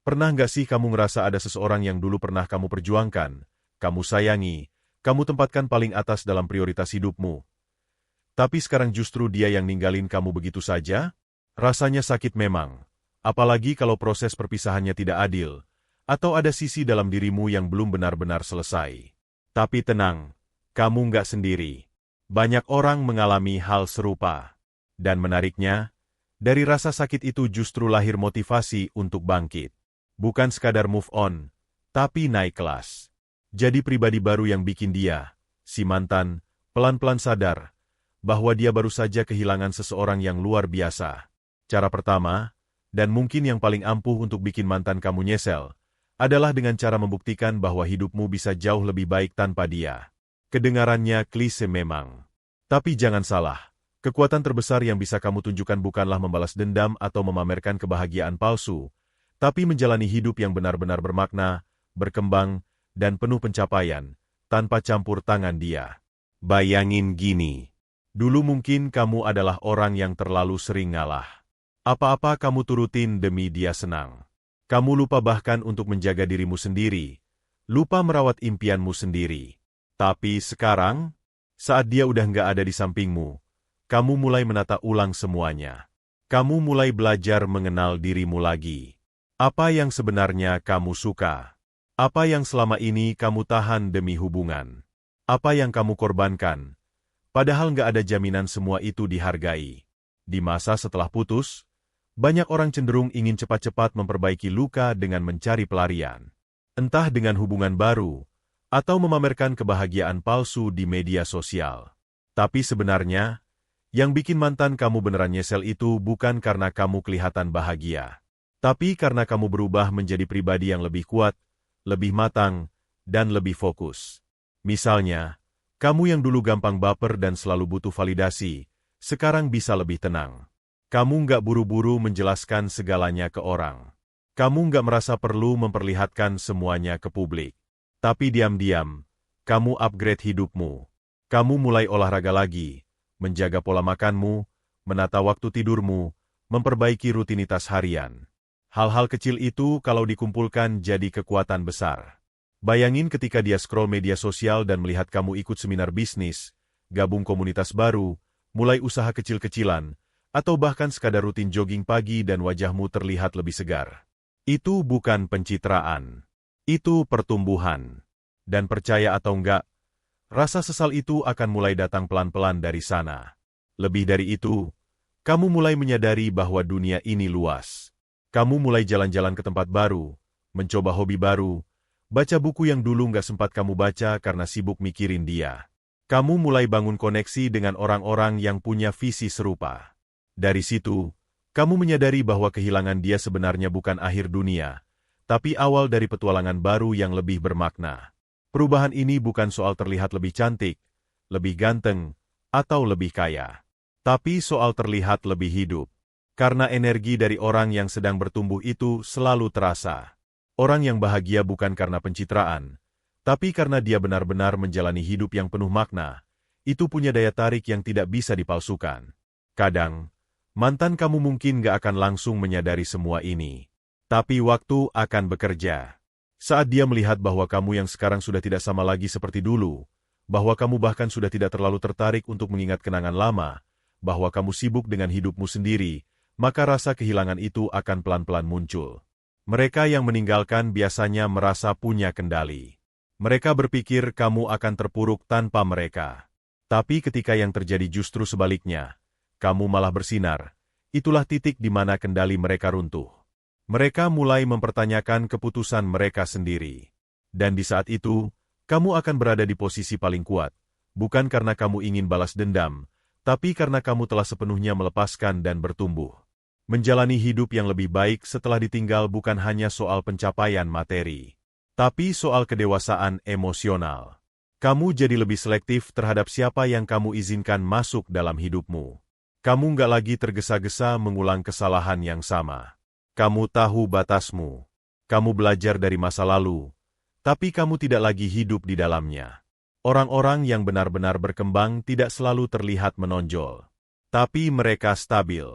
Pernah nggak sih kamu ngerasa ada seseorang yang dulu pernah kamu perjuangkan, kamu sayangi, kamu tempatkan paling atas dalam prioritas hidupmu, tapi sekarang justru dia yang ninggalin kamu begitu saja? Rasanya sakit memang, apalagi kalau proses perpisahannya tidak adil, atau ada sisi dalam dirimu yang belum benar-benar selesai. Tapi tenang, kamu nggak sendiri. Banyak orang mengalami hal serupa. Dan menariknya, dari rasa sakit itu justru lahir motivasi untuk bangkit. Bukan sekadar move on, tapi naik kelas. Jadi pribadi baru yang bikin dia, si mantan, pelan-pelan sadar bahwa dia baru saja kehilangan seseorang yang luar biasa. Cara pertama, dan mungkin yang paling ampuh untuk bikin mantan kamu nyesel, adalah dengan cara membuktikan bahwa hidupmu bisa jauh lebih baik tanpa dia. Kedengarannya klise memang. Tapi jangan salah, kekuatan terbesar yang bisa kamu tunjukkan bukanlah membalas dendam atau memamerkan kebahagiaan palsu, tapi menjalani hidup yang benar-benar bermakna, berkembang, dan penuh pencapaian, tanpa campur tangan dia. Bayangin gini. Dulu mungkin kamu adalah orang yang terlalu sering ngalah. Apa-apa kamu turutin demi dia senang. Kamu lupa bahkan untuk menjaga dirimu sendiri, lupa merawat impianmu sendiri. Tapi sekarang, saat dia udah nggak ada di sampingmu, kamu mulai menata ulang semuanya. Kamu mulai belajar mengenal dirimu lagi. Apa yang sebenarnya kamu suka? Apa yang selama ini kamu tahan demi hubungan? Apa yang kamu korbankan? Padahal nggak ada jaminan semua itu dihargai. Di masa setelah putus, banyak orang cenderung ingin cepat-cepat memperbaiki luka dengan mencari pelarian. Entah dengan hubungan baru, atau memamerkan kebahagiaan palsu di media sosial. Tapi sebenarnya, yang bikin mantan kamu beneran nyesel itu bukan karena kamu kelihatan bahagia. Tapi karena kamu berubah menjadi pribadi yang lebih kuat, lebih matang, dan lebih fokus. Misalnya, kamu yang dulu gampang baper dan selalu butuh validasi, sekarang bisa lebih tenang. Kamu nggak buru-buru menjelaskan segalanya ke orang. Kamu nggak merasa perlu memperlihatkan semuanya ke publik. Tapi diam-diam, kamu upgrade hidupmu. Kamu mulai olahraga lagi, menjaga pola makanmu, menata waktu tidurmu, memperbaiki rutinitas harian. Hal-hal kecil itu kalau dikumpulkan jadi kekuatan besar. Bayangin ketika dia scroll media sosial dan melihat kamu ikut seminar bisnis, gabung komunitas baru, mulai usaha kecil-kecilan, atau bahkan sekadar rutin jogging pagi dan wajahmu terlihat lebih segar. Itu bukan pencitraan. Itu pertumbuhan. Dan percaya atau enggak, rasa sesal itu akan mulai datang pelan-pelan dari sana. Lebih dari itu, kamu mulai menyadari bahwa dunia ini luas. Kamu mulai jalan-jalan ke tempat baru, mencoba hobi baru, baca buku yang dulu nggak sempat kamu baca karena sibuk mikirin dia. Kamu mulai bangun koneksi dengan orang-orang yang punya visi serupa. Dari situ, kamu menyadari bahwa kehilangan dia sebenarnya bukan akhir dunia, tapi awal dari petualangan baru yang lebih bermakna. Perubahan ini bukan soal terlihat lebih cantik, lebih ganteng, atau lebih kaya. Tapi soal terlihat lebih hidup. Karena energi dari orang yang sedang bertumbuh itu selalu terasa. Orang yang bahagia bukan karena pencitraan, tapi karena dia benar-benar menjalani hidup yang penuh makna. Itu punya daya tarik yang tidak bisa dipalsukan. Kadang, mantan kamu mungkin gak akan langsung menyadari semua ini. Tapi waktu akan bekerja. Saat dia melihat bahwa kamu yang sekarang sudah tidak sama lagi seperti dulu, bahwa kamu bahkan sudah tidak terlalu tertarik untuk mengingat kenangan lama, bahwa kamu sibuk dengan hidupmu sendiri, maka rasa kehilangan itu akan pelan-pelan muncul. Mereka yang meninggalkan biasanya merasa punya kendali. Mereka berpikir kamu akan terpuruk tanpa mereka. Tapi ketika yang terjadi justru sebaliknya, kamu malah bersinar, itulah titik di mana kendali mereka runtuh. Mereka mulai mempertanyakan keputusan mereka sendiri. Dan di saat itu, kamu akan berada di posisi paling kuat, bukan karena kamu ingin balas dendam, tapi karena kamu telah sepenuhnya melepaskan dan bertumbuh. Menjalani hidup yang lebih baik setelah ditinggal bukan hanya soal pencapaian materi, tapi soal kedewasaan emosional. Kamu jadi lebih selektif terhadap siapa yang kamu izinkan masuk dalam hidupmu. Kamu nggak lagi tergesa-gesa mengulang kesalahan yang sama. Kamu tahu batasmu. Kamu belajar dari masa lalu, tapi kamu tidak lagi hidup di dalamnya. Orang-orang yang benar-benar berkembang tidak selalu terlihat menonjol, tapi mereka stabil,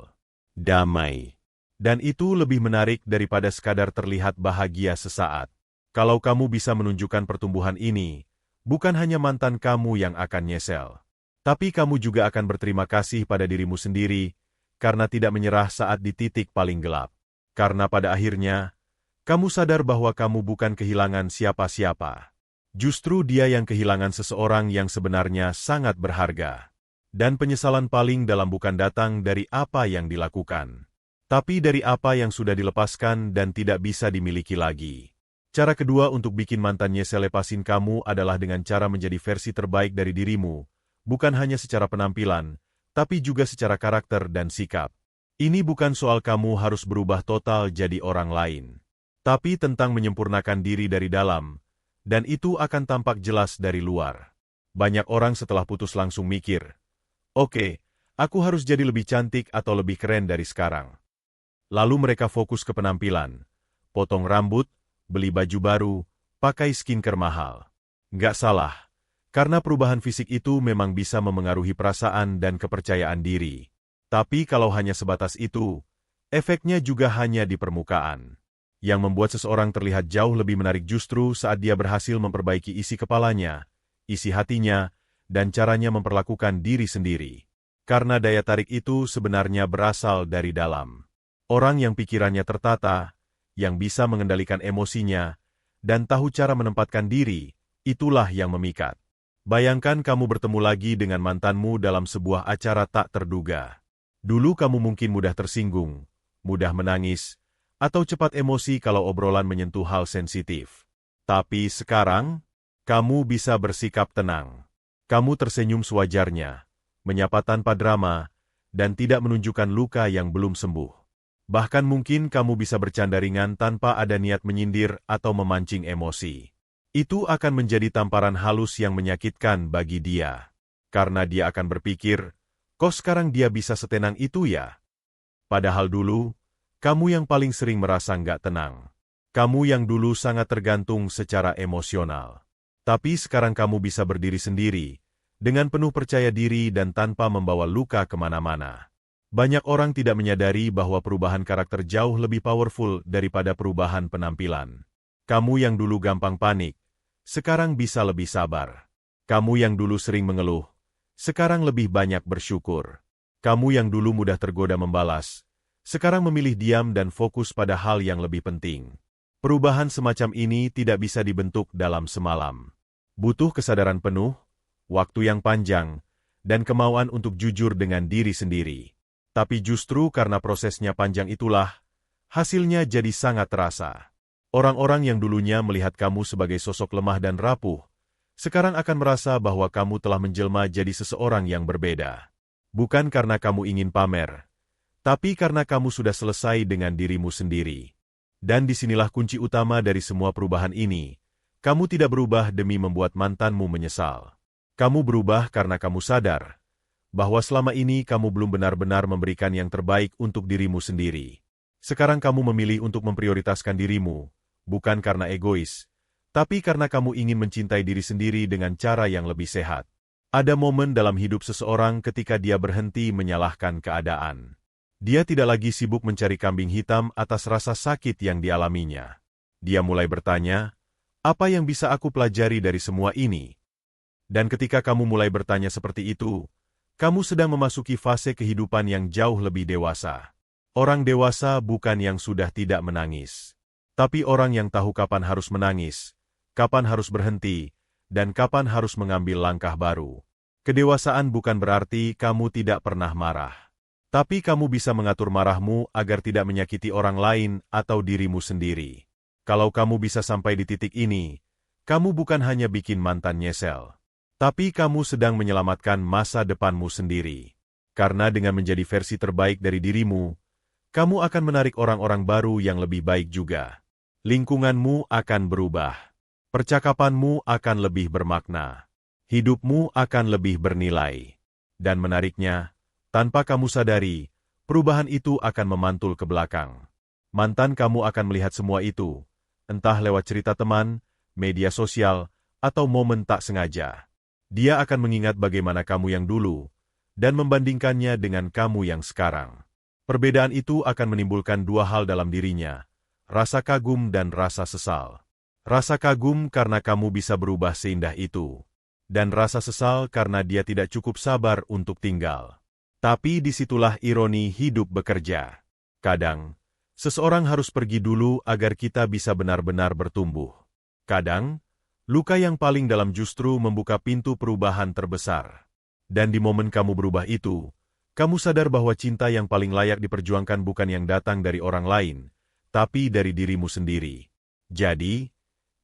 damai, Dan itu lebih menarik daripada sekadar terlihat bahagia sesaat. Kalau kamu bisa menunjukkan pertumbuhan ini, bukan hanya mantan kamu yang akan nyesel, tapi kamu juga akan berterima kasih pada dirimu sendiri karena tidak menyerah saat di titik paling gelap. Karena pada akhirnya, kamu sadar bahwa kamu bukan kehilangan siapa-siapa. Justru dia yang kehilangan seseorang yang sebenarnya sangat berharga. Dan penyesalan paling dalam bukan datang dari apa yang dilakukan, tapi dari apa yang sudah dilepaskan dan tidak bisa dimiliki lagi. Cara kedua untuk bikin mantan nyesel lepasin kamu adalah dengan cara menjadi versi terbaik dari dirimu, bukan hanya secara penampilan, tapi juga secara karakter dan sikap. Ini bukan soal kamu harus berubah total jadi orang lain, tapi tentang menyempurnakan diri dari dalam, dan itu akan tampak jelas dari luar. Banyak orang setelah putus langsung mikir, "Oke, aku harus jadi lebih cantik atau lebih keren dari sekarang." Lalu mereka fokus ke penampilan, potong rambut, beli baju baru, pakai skincare mahal. Nggak salah, karena perubahan fisik itu memang bisa memengaruhi perasaan dan kepercayaan diri. Tapi kalau hanya sebatas itu, efeknya juga hanya di permukaan. Yang membuat seseorang terlihat jauh lebih menarik justru saat dia berhasil memperbaiki isi kepalanya, isi hatinya, dan caranya memperlakukan diri sendiri. Karena daya tarik itu sebenarnya berasal dari dalam. Orang yang pikirannya tertata, yang bisa mengendalikan emosinya, dan tahu cara menempatkan diri, itulah yang memikat. Bayangkan kamu bertemu lagi dengan mantanmu dalam sebuah acara tak terduga. Dulu kamu mungkin mudah tersinggung, mudah menangis, atau cepat emosi kalau obrolan menyentuh hal sensitif. Tapi sekarang, kamu bisa bersikap tenang. Kamu tersenyum sewajarnya, menyapa tanpa drama, dan tidak menunjukkan luka yang belum sembuh. Bahkan mungkin kamu bisa bercanda ringan tanpa ada niat menyindir atau memancing emosi. Itu akan menjadi tamparan halus yang menyakitkan bagi dia. Karena dia akan berpikir, kok sekarang dia bisa setenang itu ya? Padahal dulu, kamu yang paling sering merasa nggak tenang. Kamu yang dulu sangat tergantung secara emosional. Tapi sekarang kamu bisa berdiri sendiri, dengan penuh percaya diri dan tanpa membawa luka kemana-mana. Banyak orang tidak menyadari bahwa perubahan karakter jauh lebih powerful daripada perubahan penampilan. Kamu yang dulu gampang panik, sekarang bisa lebih sabar. Kamu yang dulu sering mengeluh, sekarang lebih banyak bersyukur. Kamu yang dulu mudah tergoda membalas, sekarang memilih diam dan fokus pada hal yang lebih penting. Perubahan semacam ini tidak bisa dibentuk dalam semalam. Butuh kesadaran penuh, waktu yang panjang, dan kemauan untuk jujur dengan diri sendiri. Tapi justru karena prosesnya panjang itulah, hasilnya jadi sangat terasa. Orang-orang yang dulunya melihat kamu sebagai sosok lemah dan rapuh, sekarang akan merasa bahwa kamu telah menjelma jadi seseorang yang berbeda. Bukan karena kamu ingin pamer, tapi karena kamu sudah selesai dengan dirimu sendiri. Dan disinilah kunci utama dari semua perubahan ini. Kamu tidak berubah demi membuat mantanmu menyesal. Kamu berubah karena kamu sadar bahwa selama ini kamu belum benar-benar memberikan yang terbaik untuk dirimu sendiri. Sekarang kamu memilih untuk memprioritaskan dirimu, bukan karena egois, tapi karena kamu ingin mencintai diri sendiri dengan cara yang lebih sehat. Ada momen dalam hidup seseorang ketika dia berhenti menyalahkan keadaan. Dia tidak lagi sibuk mencari kambing hitam atas rasa sakit yang dialaminya. Dia mulai bertanya, apa yang bisa aku pelajari dari semua ini? Dan ketika kamu mulai bertanya seperti itu, kamu sedang memasuki fase kehidupan yang jauh lebih dewasa. Orang dewasa bukan yang sudah tidak menangis, tapi orang yang tahu kapan harus menangis, kapan harus berhenti, dan kapan harus mengambil langkah baru. Kedewasaan bukan berarti kamu tidak pernah marah. Tapi kamu bisa mengatur marahmu agar tidak menyakiti orang lain atau dirimu sendiri. Kalau kamu bisa sampai di titik ini, kamu bukan hanya bikin mantan nyesel, tapi kamu sedang menyelamatkan masa depanmu sendiri. Karena dengan menjadi versi terbaik dari dirimu, kamu akan menarik orang-orang baru yang lebih baik juga. Lingkunganmu akan berubah. Percakapanmu akan lebih bermakna. Hidupmu akan lebih bernilai. Dan menariknya, tanpa kamu sadari, perubahan itu akan memantul ke belakang. Mantan kamu akan melihat semua itu, entah lewat cerita teman, media sosial, atau momen tak sengaja. Dia akan mengingat bagaimana kamu yang dulu, dan membandingkannya dengan kamu yang sekarang. Perbedaan itu akan menimbulkan dua hal dalam dirinya, rasa kagum dan rasa sesal. Rasa kagum karena kamu bisa berubah seindah itu, dan rasa sesal karena dia tidak cukup sabar untuk tinggal. Tapi disitulah ironi hidup bekerja. Kadang, seseorang harus pergi dulu agar kita bisa benar-benar bertumbuh. Kadang, luka yang paling dalam justru membuka pintu perubahan terbesar. Dan di momen kamu berubah itu, kamu sadar bahwa cinta yang paling layak diperjuangkan bukan yang datang dari orang lain, tapi dari dirimu sendiri. Jadi,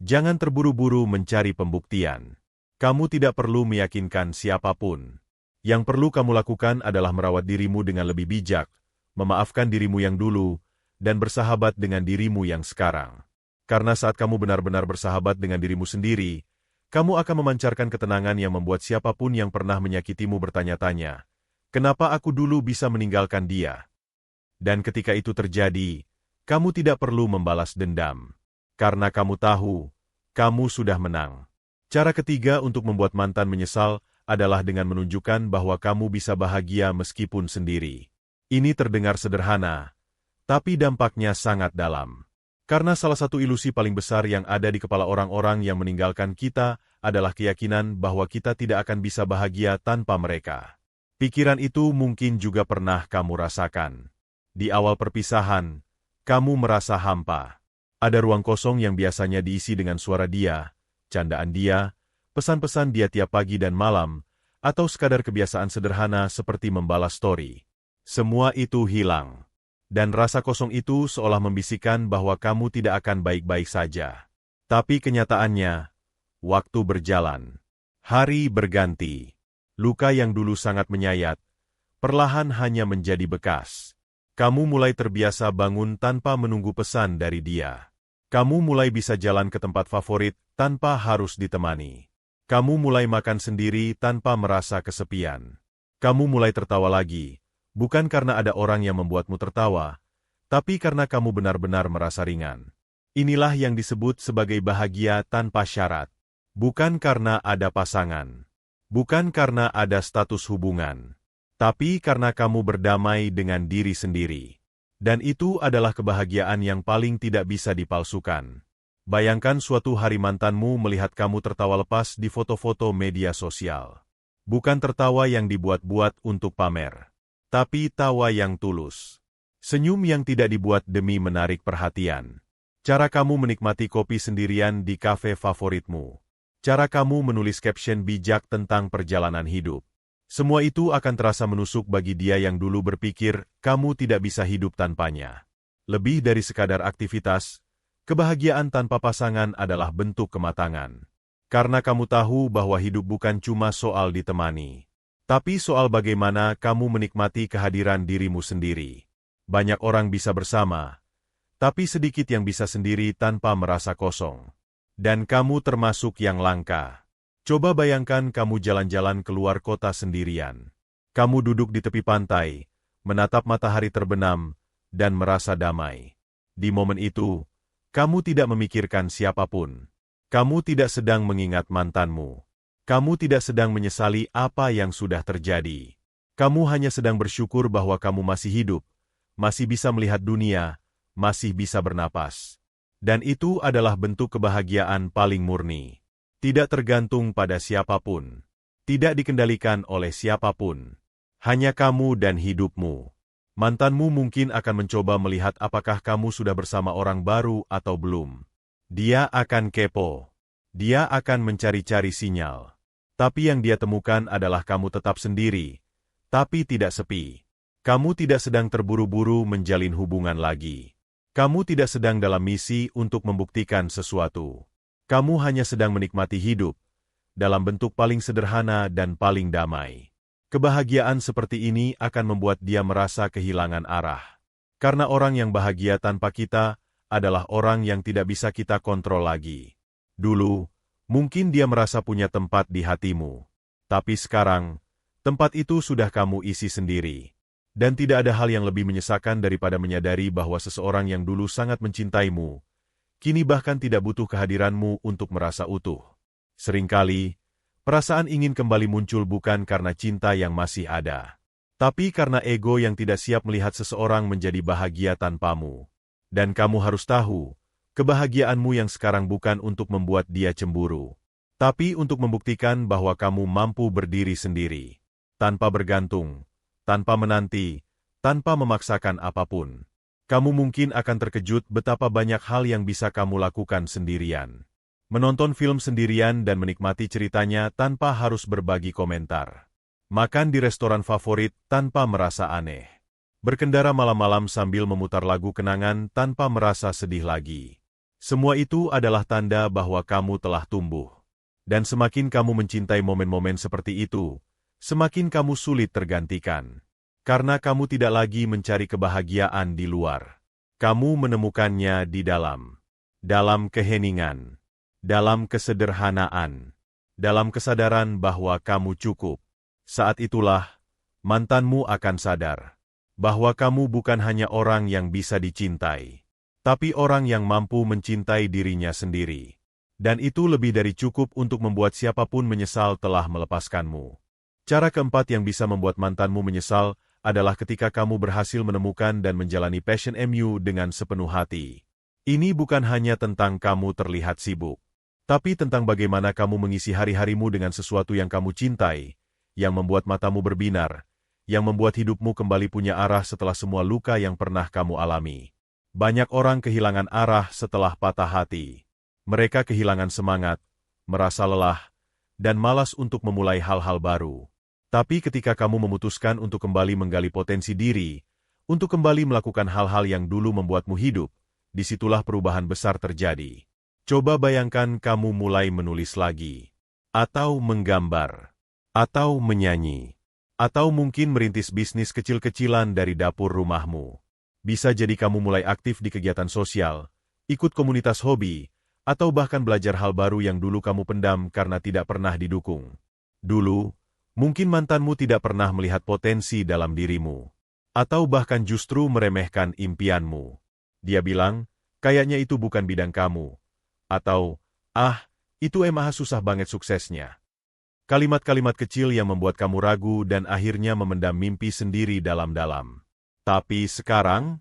jangan terburu-buru mencari pembuktian. Kamu tidak perlu meyakinkan siapapun. Yang perlu kamu lakukan adalah merawat dirimu dengan lebih bijak, memaafkan dirimu yang dulu, dan bersahabat dengan dirimu yang sekarang. Karena saat kamu benar-benar bersahabat dengan dirimu sendiri, kamu akan memancarkan ketenangan yang membuat siapapun yang pernah menyakitimu bertanya-tanya, kenapa aku dulu bisa meninggalkan dia? Dan ketika itu terjadi, kamu tidak perlu membalas dendam. Karena kamu tahu, kamu sudah menang. Cara ketiga untuk membuat mantan menyesal adalah dengan menunjukkan bahwa kamu bisa bahagia meskipun sendiri. Ini terdengar sederhana, tapi dampaknya sangat dalam. Karena salah satu ilusi paling besar yang ada di kepala orang-orang yang meninggalkan kita adalah keyakinan bahwa kita tidak akan bisa bahagia tanpa mereka. Pikiran itu mungkin juga pernah kamu rasakan. Di awal perpisahan, kamu merasa hampa. Ada ruang kosong yang biasanya diisi dengan suara dia, candaan dia, pesan-pesan dia tiap pagi dan malam, atau sekadar kebiasaan sederhana seperti membalas story. Semua itu hilang. Dan rasa kosong itu seolah membisikkan bahwa kamu tidak akan baik-baik saja. Tapi kenyataannya, waktu berjalan. Hari berganti. Luka yang dulu sangat menyayat, perlahan hanya menjadi bekas. Kamu mulai terbiasa bangun tanpa menunggu pesan dari dia. Kamu mulai bisa jalan ke tempat favorit tanpa harus ditemani. Kamu mulai makan sendiri tanpa merasa kesepian. Kamu mulai tertawa lagi, bukan karena ada orang yang membuatmu tertawa, tapi karena kamu benar-benar merasa ringan. Inilah yang disebut sebagai bahagia tanpa syarat. Bukan karena ada pasangan. Bukan karena ada status hubungan. Tapi karena kamu berdamai dengan diri sendiri. Dan itu adalah kebahagiaan yang paling tidak bisa dipalsukan. Bayangkan suatu hari mantanmu melihat kamu tertawa lepas di foto-foto media sosial. Bukan tertawa yang dibuat-buat untuk pamer, tapi tawa yang tulus. Senyum yang tidak dibuat demi menarik perhatian. Cara kamu menikmati kopi sendirian di kafe favoritmu. Cara kamu menulis caption bijak tentang perjalanan hidup. Semua itu akan terasa menusuk bagi dia yang dulu berpikir kamu tidak bisa hidup tanpanya. Lebih dari sekadar aktivitas, kebahagiaan tanpa pasangan adalah bentuk kematangan. Karena kamu tahu bahwa hidup bukan cuma soal ditemani, tapi soal bagaimana kamu menikmati kehadiran dirimu sendiri. Banyak orang bisa bersama, tapi sedikit yang bisa sendiri tanpa merasa kosong. Dan kamu termasuk yang langka. Coba bayangkan kamu jalan-jalan keluar kota sendirian. Kamu duduk di tepi pantai, menatap matahari terbenam, dan merasa damai. Di momen itu, kamu tidak memikirkan siapapun. Kamu tidak sedang mengingat mantanmu. Kamu tidak sedang menyesali apa yang sudah terjadi. Kamu hanya sedang bersyukur bahwa kamu masih hidup, masih bisa melihat dunia, masih bisa bernapas. Dan itu adalah bentuk kebahagiaan paling murni. Tidak tergantung pada siapapun. Tidak dikendalikan oleh siapapun. Hanya kamu dan hidupmu. Mantanmu mungkin akan mencoba melihat apakah kamu sudah bersama orang baru atau belum. Dia akan kepo. Dia akan mencari-cari sinyal. Tapi yang dia temukan adalah kamu tetap sendiri, tapi tidak sepi. Kamu tidak sedang terburu-buru menjalin hubungan lagi. Kamu tidak sedang dalam misi untuk membuktikan sesuatu. Kamu hanya sedang menikmati hidup, dalam bentuk paling sederhana dan paling damai. Kebahagiaan seperti ini akan membuat dia merasa kehilangan arah. Karena orang yang bahagia tanpa kita adalah orang yang tidak bisa kita kontrol lagi. Dulu, mungkin dia merasa punya tempat di hatimu. Tapi sekarang, tempat itu sudah kamu isi sendiri. Dan tidak ada hal yang lebih menyesakan daripada menyadari bahwa seseorang yang dulu sangat mencintaimu, kini bahkan tidak butuh kehadiranmu untuk merasa utuh. Seringkali, perasaan ingin kembali muncul bukan karena cinta yang masih ada, Tapi karena ego yang tidak siap melihat seseorang menjadi bahagia tanpamu. Dan kamu harus tahu, kebahagiaanmu yang sekarang bukan untuk membuat dia cemburu, tapi untuk membuktikan bahwa kamu mampu berdiri sendiri, tanpa bergantung, tanpa menanti, tanpa memaksakan apapun. Kamu mungkin akan terkejut betapa banyak hal yang bisa kamu lakukan sendirian. Menonton film sendirian dan menikmati ceritanya tanpa harus berbagi komentar. Makan di restoran favorit tanpa merasa aneh. Berkendara malam-malam sambil memutar lagu kenangan tanpa merasa sedih lagi. Semua itu adalah tanda bahwa kamu telah tumbuh. Dan semakin kamu mencintai momen-momen seperti itu, semakin kamu sulit tergantikan. Karena kamu tidak lagi mencari kebahagiaan di luar. Kamu menemukannya di dalam keheningan, dalam kesederhanaan, dalam kesadaran bahwa kamu cukup. Saat itulah, mantanmu akan sadar bahwa kamu bukan hanya orang yang bisa dicintai, tapi orang yang mampu mencintai dirinya sendiri. Dan itu lebih dari cukup untuk membuat siapapun menyesal telah melepaskanmu. Cara keempat yang bisa membuat mantanmu menyesal adalah ketika kamu berhasil menemukan dan menjalani passion-mu dengan sepenuh hati. Ini bukan hanya tentang kamu terlihat sibuk, tapi tentang bagaimana kamu mengisi hari-harimu dengan sesuatu yang kamu cintai, yang membuat matamu berbinar, yang membuat hidupmu kembali punya arah setelah semua luka yang pernah kamu alami. Banyak orang kehilangan arah setelah patah hati. Mereka kehilangan semangat, merasa lelah, dan malas untuk memulai hal-hal baru. Tapi ketika kamu memutuskan untuk kembali menggali potensi diri, untuk kembali melakukan hal-hal yang dulu membuatmu hidup, disitulah perubahan besar terjadi. Coba bayangkan kamu mulai menulis lagi, atau menggambar, atau menyanyi, atau mungkin merintis bisnis kecil-kecilan dari dapur rumahmu. Bisa jadi kamu mulai aktif di kegiatan sosial, ikut komunitas hobi, atau bahkan belajar hal baru yang dulu kamu pendam karena tidak pernah didukung. Dulu, mungkin mantanmu tidak pernah melihat potensi dalam dirimu, atau bahkan justru meremehkan impianmu. Dia bilang, kayaknya itu bukan bidang kamu, atau, itu emang susah banget suksesnya. Kalimat-kalimat kecil yang membuat kamu ragu dan akhirnya memendam mimpi sendiri dalam-dalam. Tapi sekarang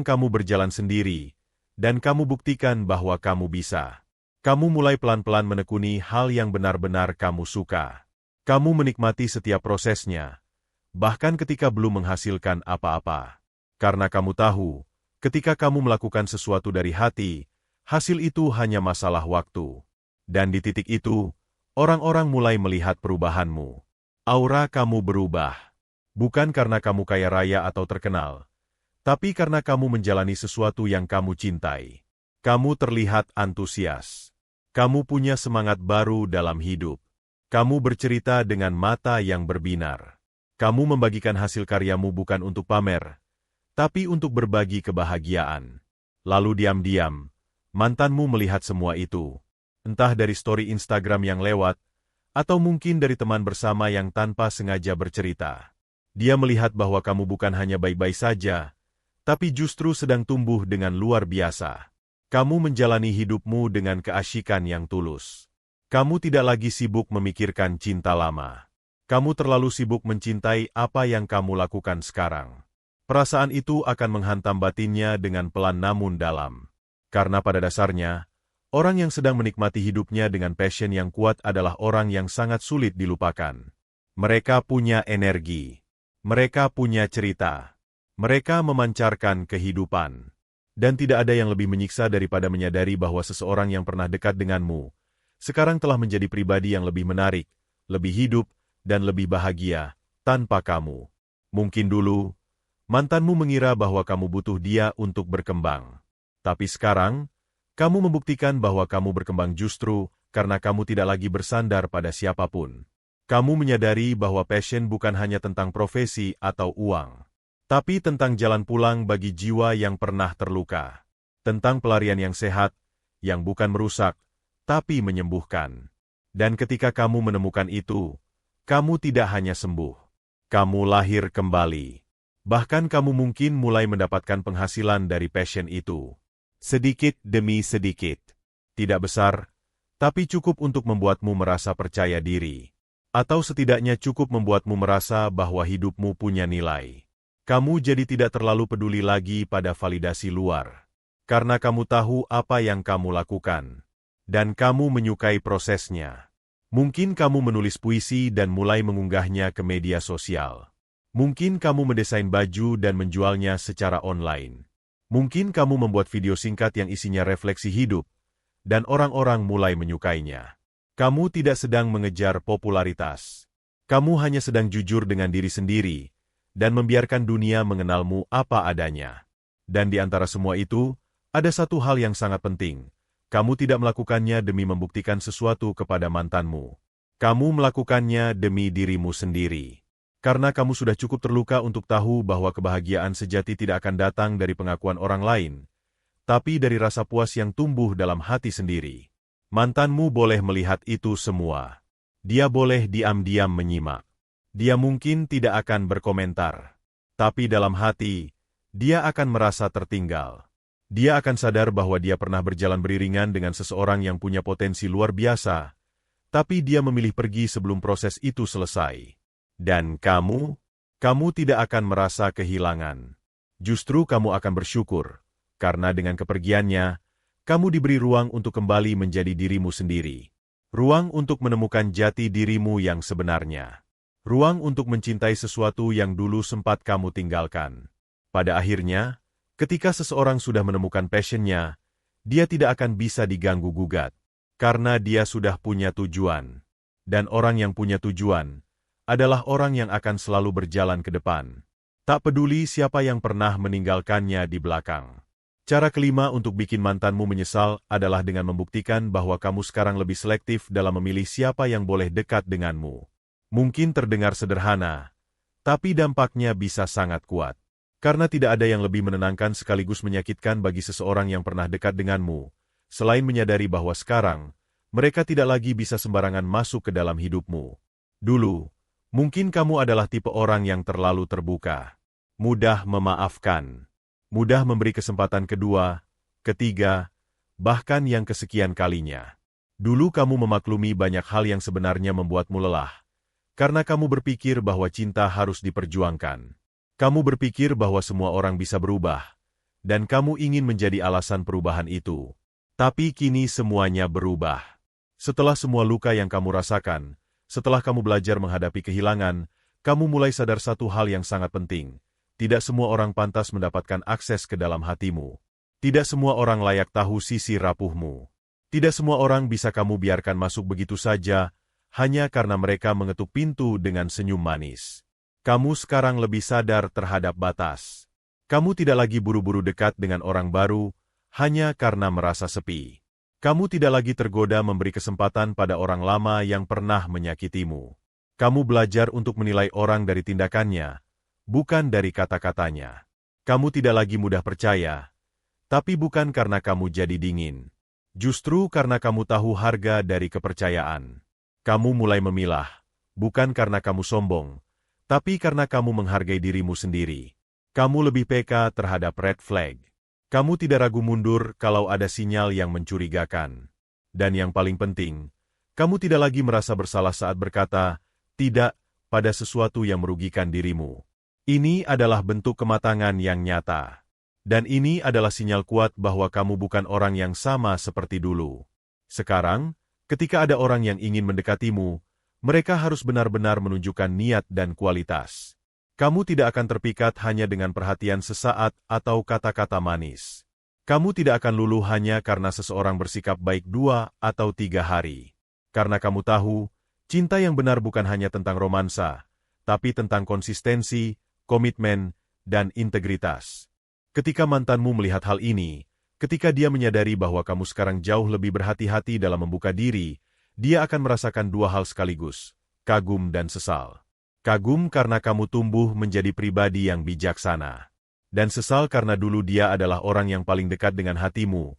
kamu berjalan sendiri, dan kamu buktikan bahwa kamu bisa. Kamu mulai pelan-pelan menekuni hal yang benar-benar kamu suka. Kamu menikmati setiap prosesnya, bahkan ketika belum menghasilkan apa-apa. Karena kamu tahu, ketika kamu melakukan sesuatu dari hati, hasil itu hanya masalah waktu. Dan di titik itu, orang-orang mulai melihat perubahanmu. Aura kamu berubah. Bukan karena kamu kaya raya atau terkenal, tapi karena kamu menjalani sesuatu yang kamu cintai. Kamu terlihat antusias. Kamu punya semangat baru dalam hidup. Kamu bercerita dengan mata yang berbinar. Kamu membagikan hasil karyamu bukan untuk pamer, tapi untuk berbagi kebahagiaan. Lalu diam-diam, mantanmu melihat semua itu. Entah dari story Instagram yang lewat, atau mungkin dari teman bersama yang tanpa sengaja bercerita. Dia melihat bahwa kamu bukan hanya baik-baik saja, tapi justru sedang tumbuh dengan luar biasa. Kamu menjalani hidupmu dengan keasyikan yang tulus. Kamu tidak lagi sibuk memikirkan cinta lama. Kamu terlalu sibuk mencintai apa yang kamu lakukan sekarang. Perasaan itu akan menghantam batinnya dengan pelan namun dalam. Karena pada dasarnya, orang yang sedang menikmati hidupnya dengan passion yang kuat adalah orang yang sangat sulit dilupakan. Mereka punya energi. Mereka punya cerita. Mereka memancarkan kehidupan. Dan tidak ada yang lebih menyiksa daripada menyadari bahwa seseorang yang pernah dekat denganmu, sekarang telah menjadi pribadi yang lebih menarik, lebih hidup, dan lebih bahagia, tanpa kamu. Mungkin dulu, mantanmu mengira bahwa kamu butuh dia untuk berkembang. Tapi sekarang, kamu membuktikan bahwa kamu berkembang justru karena kamu tidak lagi bersandar pada siapapun. Kamu menyadari bahwa passion bukan hanya tentang profesi atau uang, tapi tentang jalan pulang bagi jiwa yang pernah terluka. Tentang pelarian yang sehat, yang bukan merusak, tapi menyembuhkan. Dan ketika kamu menemukan itu, kamu tidak hanya sembuh. Kamu lahir kembali. Bahkan kamu mungkin mulai mendapatkan penghasilan dari passion itu. Sedikit demi sedikit. Tidak besar, tapi cukup untuk membuatmu merasa percaya diri. Atau setidaknya cukup membuatmu merasa bahwa hidupmu punya nilai. Kamu jadi tidak terlalu peduli lagi pada validasi luar. Karena kamu tahu apa yang kamu lakukan. Dan kamu menyukai prosesnya. Mungkin kamu menulis puisi dan mulai mengunggahnya ke media sosial. Mungkin kamu mendesain baju dan menjualnya secara online. Mungkin kamu membuat video singkat yang isinya refleksi hidup, dan orang-orang mulai menyukainya. Kamu tidak sedang mengejar popularitas. Kamu hanya sedang jujur dengan diri sendiri, dan membiarkan dunia mengenalmu apa adanya. Dan di antara semua itu, ada satu hal yang sangat penting. Kamu tidak melakukannya demi membuktikan sesuatu kepada mantanmu. Kamu melakukannya demi dirimu sendiri. Karena kamu sudah cukup terluka untuk tahu bahwa kebahagiaan sejati tidak akan datang dari pengakuan orang lain, tapi dari rasa puas yang tumbuh dalam hati sendiri. Mantanmu boleh melihat itu semua. Dia boleh diam-diam menyimak. Dia mungkin tidak akan berkomentar. Tapi dalam hati, dia akan merasa tertinggal. Dia akan sadar bahwa dia pernah berjalan beriringan dengan seseorang yang punya potensi luar biasa, tapi dia memilih pergi sebelum proses itu selesai. Dan kamu tidak akan merasa kehilangan. Justru kamu akan bersyukur, karena dengan kepergiannya, kamu diberi ruang untuk kembali menjadi dirimu sendiri. Ruang untuk menemukan jati dirimu yang sebenarnya. Ruang untuk mencintai sesuatu yang dulu sempat kamu tinggalkan. Pada akhirnya, ketika seseorang sudah menemukan passion-nya, dia tidak akan bisa diganggu-gugat. Karena dia sudah punya tujuan. Dan orang yang punya tujuan adalah orang yang akan selalu berjalan ke depan. Tak peduli siapa yang pernah meninggalkannya di belakang. Cara kelima untuk bikin mantanmu menyesal adalah dengan membuktikan bahwa kamu sekarang lebih selektif dalam memilih siapa yang boleh dekat denganmu. Mungkin terdengar sederhana, tapi dampaknya bisa sangat kuat. Karena tidak ada yang lebih menenangkan sekaligus menyakitkan bagi seseorang yang pernah dekat denganmu, selain menyadari bahwa sekarang, mereka tidak lagi bisa sembarangan masuk ke dalam hidupmu. Dulu, mungkin kamu adalah tipe orang yang terlalu terbuka, mudah memaafkan, mudah memberi kesempatan kedua, ketiga, bahkan yang kesekian kalinya. Dulu kamu memaklumi banyak hal yang sebenarnya membuatmu lelah, karena kamu berpikir bahwa cinta harus diperjuangkan. Kamu berpikir bahwa semua orang bisa berubah, dan kamu ingin menjadi alasan perubahan itu. Tapi kini semuanya berubah. Setelah semua luka yang kamu rasakan, setelah kamu belajar menghadapi kehilangan, kamu mulai sadar satu hal yang sangat penting. Tidak semua orang pantas mendapatkan akses ke dalam hatimu. Tidak semua orang layak tahu sisi rapuhmu. Tidak semua orang bisa kamu biarkan masuk begitu saja, hanya karena mereka mengetuk pintu dengan senyum manis. Kamu sekarang lebih sadar terhadap batas. Kamu tidak lagi buru-buru dekat dengan orang baru, hanya karena merasa sepi. Kamu tidak lagi tergoda memberi kesempatan pada orang lama yang pernah menyakitimu. Kamu belajar untuk menilai orang dari tindakannya, bukan dari kata-katanya. Kamu tidak lagi mudah percaya, tapi bukan karena kamu jadi dingin. Justru karena kamu tahu harga dari kepercayaan. Kamu mulai memilah, bukan karena kamu sombong, tapi karena kamu menghargai dirimu sendiri. Kamu lebih peka terhadap red flag. Kamu tidak ragu mundur kalau ada sinyal yang mencurigakan. Dan yang paling penting, kamu tidak lagi merasa bersalah saat berkata, tidak, pada sesuatu yang merugikan dirimu. Ini adalah bentuk kematangan yang nyata. Dan ini adalah sinyal kuat bahwa kamu bukan orang yang sama seperti dulu. Sekarang, ketika ada orang yang ingin mendekatimu, mereka harus benar-benar menunjukkan niat dan kualitas. Kamu tidak akan terpikat hanya dengan perhatian sesaat atau kata-kata manis. Kamu tidak akan luluh hanya karena seseorang bersikap baik 2 atau 3 hari. Karena kamu tahu, cinta yang benar bukan hanya tentang romansa, tapi tentang konsistensi, komitmen, dan integritas. Ketika mantanmu melihat hal ini, ketika dia menyadari bahwa kamu sekarang jauh lebih berhati-hati dalam membuka diri, dia akan merasakan 2 hal sekaligus, kagum dan sesal. Kagum karena kamu tumbuh menjadi pribadi yang bijaksana. Dan sesal karena dulu dia adalah orang yang paling dekat dengan hatimu,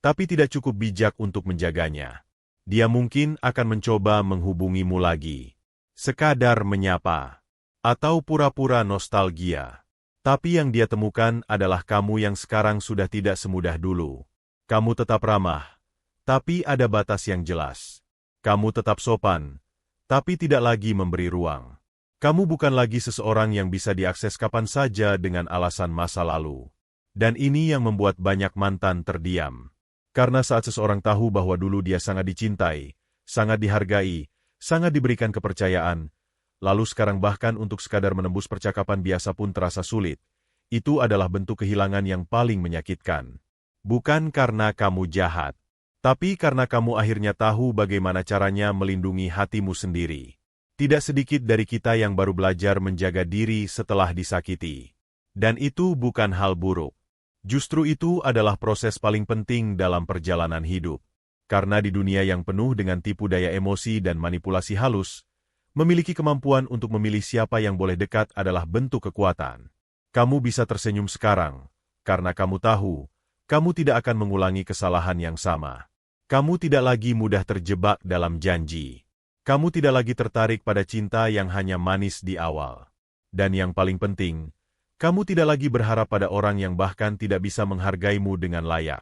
tapi tidak cukup bijak untuk menjaganya. Dia mungkin akan mencoba menghubungimu lagi. Sekadar menyapa. Atau pura-pura nostalgia. Tapi yang dia temukan adalah kamu yang sekarang sudah tidak semudah dulu. Kamu tetap ramah, tapi ada batas yang jelas. Kamu tetap sopan, tapi tidak lagi memberi ruang. Kamu bukan lagi seseorang yang bisa diakses kapan saja dengan alasan masa lalu. Dan ini yang membuat banyak mantan terdiam. Karena saat seseorang tahu bahwa dulu dia sangat dicintai, sangat dihargai, sangat diberikan kepercayaan, lalu sekarang bahkan untuk sekadar menembus percakapan biasa pun terasa sulit, itu adalah bentuk kehilangan yang paling menyakitkan. Bukan karena kamu jahat, tapi karena kamu akhirnya tahu bagaimana caranya melindungi hatimu sendiri. Tidak sedikit dari kita yang baru belajar menjaga diri setelah disakiti. Dan itu bukan hal buruk. Justru itu adalah proses paling penting dalam perjalanan hidup. Karena di dunia yang penuh dengan tipu daya emosi dan manipulasi halus, memiliki kemampuan untuk memilih siapa yang boleh dekat adalah bentuk kekuatan. Kamu bisa tersenyum sekarang, karena kamu tahu, kamu tidak akan mengulangi kesalahan yang sama. Kamu tidak lagi mudah terjebak dalam janji. Kamu tidak lagi tertarik pada cinta yang hanya manis di awal. Dan yang paling penting, kamu tidak lagi berharap pada orang yang bahkan tidak bisa menghargaimu dengan layak.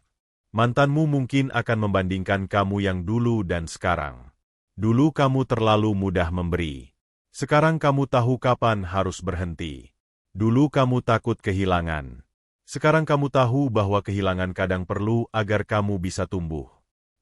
Mantanmu mungkin akan membandingkan kamu yang dulu dan sekarang. Dulu kamu terlalu mudah memberi. Sekarang kamu tahu kapan harus berhenti. Dulu kamu takut kehilangan. Sekarang kamu tahu bahwa kehilangan kadang perlu agar kamu bisa tumbuh.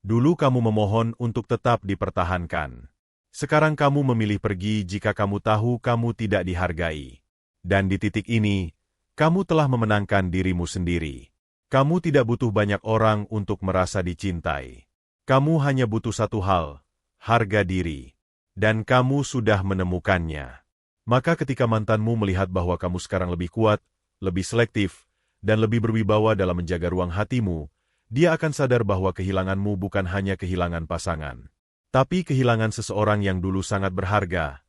Dulu kamu memohon untuk tetap dipertahankan. Sekarang kamu memilih pergi jika kamu tahu kamu tidak dihargai. Dan di titik ini, kamu telah memenangkan dirimu sendiri. Kamu tidak butuh banyak orang untuk merasa dicintai. Kamu hanya butuh satu hal, harga diri. Dan kamu sudah menemukannya. Maka ketika mantanmu melihat bahwa kamu sekarang lebih kuat, lebih selektif, dan lebih berwibawa dalam menjaga ruang hatimu, dia akan sadar bahwa kehilanganmu bukan hanya kehilangan pasangan, tapi kehilangan seseorang yang dulu sangat berharga,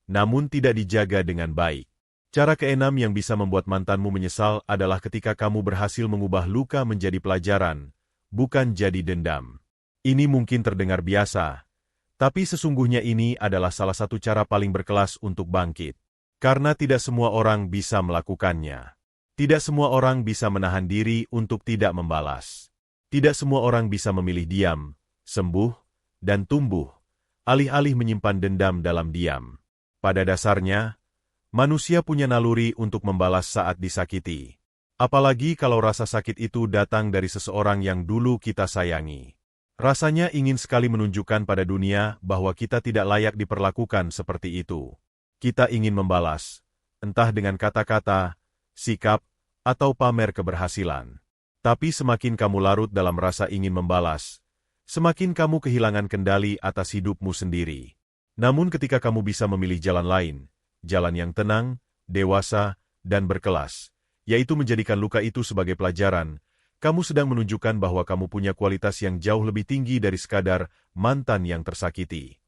namun tidak dijaga dengan baik. Cara keenam yang bisa membuat mantanmu menyesal adalah ketika kamu berhasil mengubah luka menjadi pelajaran, bukan jadi dendam. Ini mungkin terdengar biasa, tapi sesungguhnya ini adalah salah satu cara paling berkelas untuk bangkit. Karena tidak semua orang bisa melakukannya. Tidak semua orang bisa menahan diri untuk tidak membalas. Tidak semua orang bisa memilih diam, sembuh, dan tumbuh, alih-alih menyimpan dendam dalam diam. Pada dasarnya, manusia punya naluri untuk membalas saat disakiti. Apalagi kalau rasa sakit itu datang dari seseorang yang dulu kita sayangi. Rasanya ingin sekali menunjukkan pada dunia bahwa kita tidak layak diperlakukan seperti itu. Kita ingin membalas, entah dengan kata-kata, sikap, atau pamer keberhasilan. Tapi semakin kamu larut dalam rasa ingin membalas, semakin kamu kehilangan kendali atas hidupmu sendiri. Namun ketika kamu bisa memilih jalan lain, jalan yang tenang, dewasa, dan berkelas, yaitu menjadikan luka itu sebagai pelajaran, kamu sedang menunjukkan bahwa kamu punya kualitas yang jauh lebih tinggi dari sekadar mantan yang tersakiti.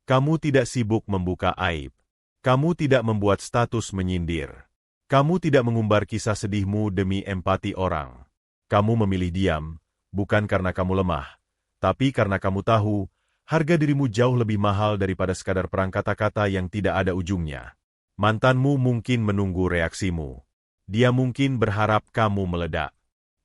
Kamu tidak sibuk membuka aib. Kamu tidak membuat status menyindir. Kamu tidak mengumbar kisah sedihmu demi empati orang. Kamu memilih diam, bukan karena kamu lemah, tapi karena kamu tahu, harga dirimu jauh lebih mahal daripada sekadar perang kata-kata yang tidak ada ujungnya. Mantanmu mungkin menunggu reaksimu. Dia mungkin berharap kamu meledak.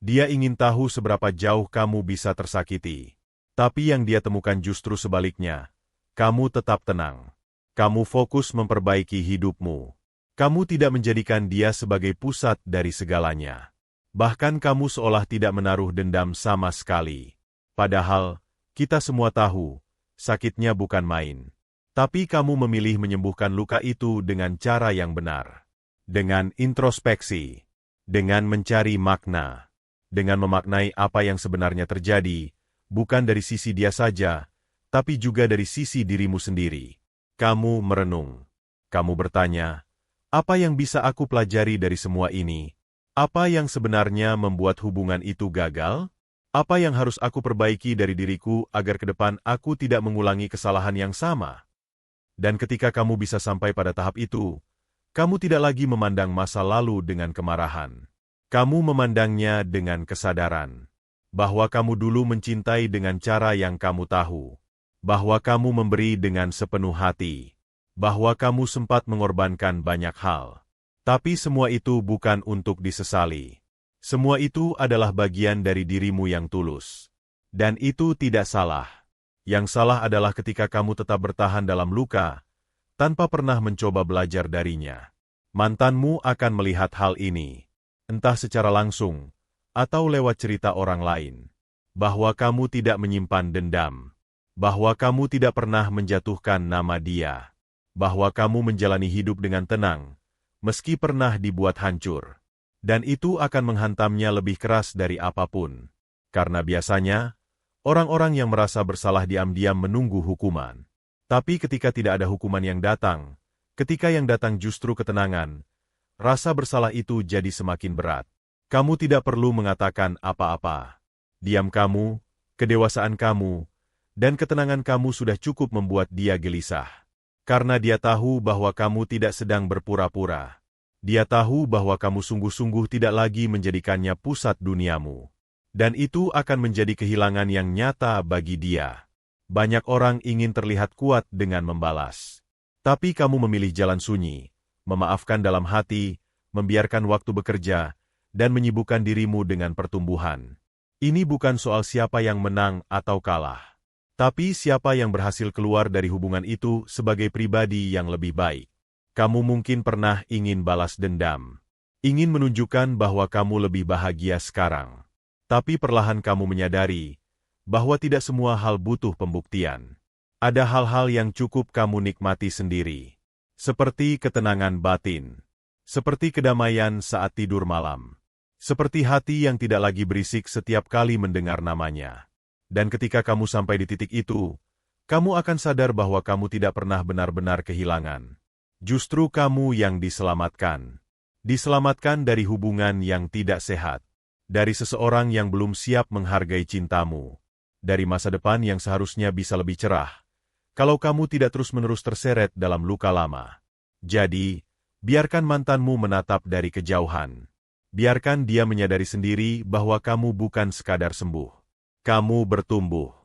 Dia ingin tahu seberapa jauh kamu bisa tersakiti. Tapi yang dia temukan justru sebaliknya. Kamu tetap tenang. Kamu fokus memperbaiki hidupmu. Kamu tidak menjadikan dia sebagai pusat dari segalanya. Bahkan kamu seolah tidak menaruh dendam sama sekali. Padahal, kita semua tahu, sakitnya bukan main. Tapi kamu memilih menyembuhkan luka itu dengan cara yang benar. Dengan introspeksi. Dengan mencari makna. Dengan memaknai apa yang sebenarnya terjadi, bukan dari sisi dia saja, tapi juga dari sisi dirimu sendiri. Kamu merenung. Kamu bertanya, apa yang bisa aku pelajari dari semua ini? Apa yang sebenarnya membuat hubungan itu gagal? Apa yang harus aku perbaiki dari diriku agar ke depan aku tidak mengulangi kesalahan yang sama? Dan ketika kamu bisa sampai pada tahap itu, kamu tidak lagi memandang masa lalu dengan kemarahan. Kamu memandangnya dengan kesadaran bahwa kamu dulu mencintai dengan cara yang kamu tahu, bahwa kamu memberi dengan sepenuh hati, bahwa kamu sempat mengorbankan banyak hal. Tapi semua itu bukan untuk disesali. Semua itu adalah bagian dari dirimu yang tulus. Dan itu tidak salah. Yang salah adalah ketika kamu tetap bertahan dalam luka, tanpa pernah mencoba belajar darinya. Mantanmu akan melihat hal ini, entah secara langsung, atau lewat cerita orang lain, bahwa kamu tidak menyimpan dendam, bahwa kamu tidak pernah menjatuhkan nama dia, bahwa kamu menjalani hidup dengan tenang, meski pernah dibuat hancur. Dan itu akan menghantamnya lebih keras dari apapun. Karena biasanya, orang-orang yang merasa bersalah diam-diam menunggu hukuman. Tapi ketika tidak ada hukuman yang datang, ketika yang datang justru ketenangan, rasa bersalah itu jadi semakin berat. Kamu tidak perlu mengatakan apa-apa. Diam kamu, kedewasaan kamu, dan ketenangan kamu sudah cukup membuat dia gelisah. Karena dia tahu bahwa kamu tidak sedang berpura-pura. Dia tahu bahwa kamu sungguh-sungguh tidak lagi menjadikannya pusat duniamu. Dan itu akan menjadi kehilangan yang nyata bagi dia. Banyak orang ingin terlihat kuat dengan membalas. Tapi kamu memilih jalan sunyi, memaafkan dalam hati, membiarkan waktu bekerja, dan menyibukkan dirimu dengan pertumbuhan. Ini bukan soal siapa yang menang atau kalah. Tapi siapa yang berhasil keluar dari hubungan itu sebagai pribadi yang lebih baik. Kamu mungkin pernah ingin balas dendam. Ingin menunjukkan bahwa kamu lebih bahagia sekarang. Tapi perlahan kamu menyadari bahwa tidak semua hal butuh pembuktian. Ada hal-hal yang cukup kamu nikmati sendiri. Seperti ketenangan batin. Seperti kedamaian saat tidur malam. Seperti hati yang tidak lagi berisik setiap kali mendengar namanya. Dan ketika kamu sampai di titik itu, kamu akan sadar bahwa kamu tidak pernah benar-benar kehilangan. Justru kamu yang diselamatkan. Diselamatkan dari hubungan yang tidak sehat. Dari seseorang yang belum siap menghargai cintamu. Dari masa depan yang seharusnya bisa lebih cerah. Kalau kamu tidak terus-menerus terseret dalam luka lama. Jadi, biarkan mantanmu menatap dari kejauhan. Biarkan dia menyadari sendiri bahwa kamu bukan sekadar sembuh. Kamu bertumbuh.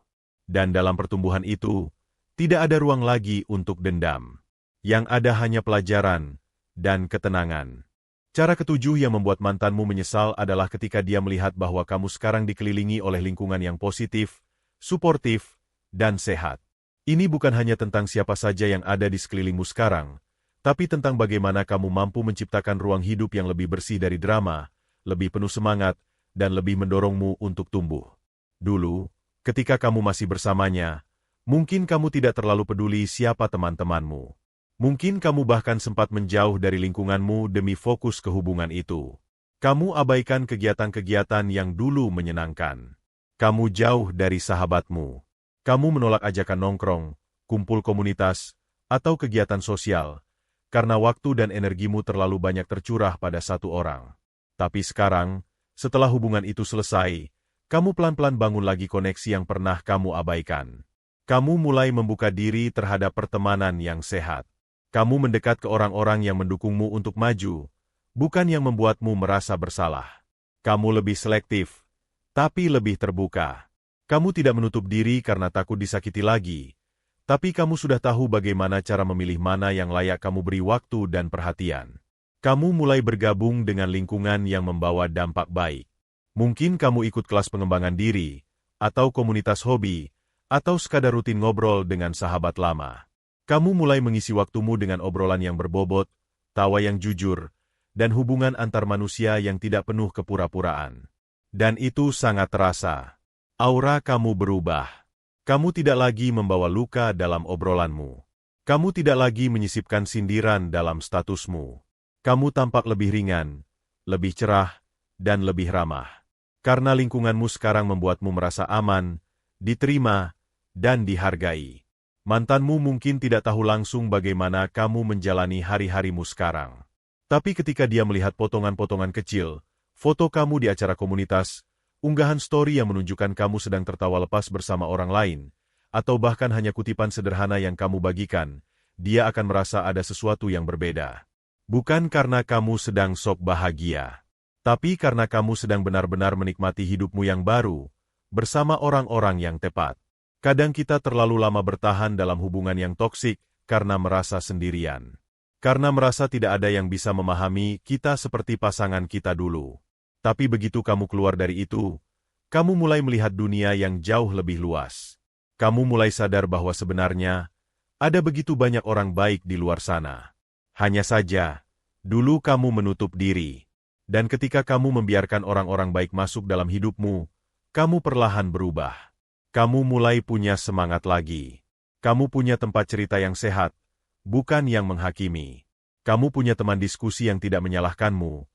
Dan dalam pertumbuhan itu, tidak ada ruang lagi untuk dendam. Yang ada hanya pelajaran dan ketenangan. Cara ketujuh yang membuat mantanmu menyesal adalah ketika dia melihat bahwa kamu sekarang dikelilingi oleh lingkungan yang positif, suportif, dan sehat. Ini bukan hanya tentang siapa saja yang ada di sekelilingmu sekarang, tapi tentang bagaimana kamu mampu menciptakan ruang hidup yang lebih bersih dari drama, lebih penuh semangat, dan lebih mendorongmu untuk tumbuh. Dulu, ketika kamu masih bersamanya, mungkin kamu tidak terlalu peduli siapa teman-temanmu. Mungkin kamu bahkan sempat menjauh dari lingkunganmu demi fokus ke hubungan itu. Kamu abaikan kegiatan-kegiatan yang dulu menyenangkan. Kamu jauh dari sahabatmu. Kamu menolak ajakan nongkrong, kumpul komunitas, atau kegiatan sosial, karena waktu dan energimu terlalu banyak tercurah pada satu orang. Tapi sekarang, setelah hubungan itu selesai, kamu pelan-pelan bangun lagi koneksi yang pernah kamu abaikan. Kamu mulai membuka diri terhadap pertemanan yang sehat. Kamu mendekat ke orang-orang yang mendukungmu untuk maju, bukan yang membuatmu merasa bersalah. Kamu lebih selektif, tapi lebih terbuka. Kamu tidak menutup diri karena takut disakiti lagi, tapi kamu sudah tahu bagaimana cara memilih mana yang layak kamu beri waktu dan perhatian. Kamu mulai bergabung dengan lingkungan yang membawa dampak baik. Mungkin kamu ikut kelas pengembangan diri, atau komunitas hobi, atau sekadar rutin ngobrol dengan sahabat lama. Kamu mulai mengisi waktumu dengan obrolan yang berbobot, tawa yang jujur, dan hubungan antar manusia yang tidak penuh kepura-puraan. Dan itu sangat terasa. Aura kamu berubah. Kamu tidak lagi membawa luka dalam obrolanmu. Kamu tidak lagi menyisipkan sindiran dalam statusmu. Kamu tampak lebih ringan, lebih cerah, dan lebih ramah. Karena lingkunganmu sekarang membuatmu merasa aman, diterima, dan dihargai. Mantanmu mungkin tidak tahu langsung bagaimana kamu menjalani hari-harimu sekarang. Tapi ketika dia melihat potongan-potongan kecil, foto kamu di acara komunitas, unggahan story yang menunjukkan kamu sedang tertawa lepas bersama orang lain, atau bahkan hanya kutipan sederhana yang kamu bagikan, dia akan merasa ada sesuatu yang berbeda. Bukan karena kamu sedang sok bahagia, tapi karena kamu sedang benar-benar menikmati hidupmu yang baru, bersama orang-orang yang tepat. Kadang kita terlalu lama bertahan dalam hubungan yang toksik karena merasa sendirian. Karena merasa tidak ada yang bisa memahami kita seperti pasangan kita dulu. Tapi begitu kamu keluar dari itu, kamu mulai melihat dunia yang jauh lebih luas. kamu mulai sadar bahwa sebenarnya ada begitu banyak orang baik di luar sana. Hanya saja, dulu kamu menutup diri. Dan ketika kamu membiarkan orang-orang baik masuk dalam hidupmu, kamu perlahan berubah. Kamu mulai punya semangat lagi. Kamu punya tempat cerita yang sehat, bukan yang menghakimi. Kamu punya teman diskusi yang tidak menyalahkanmu,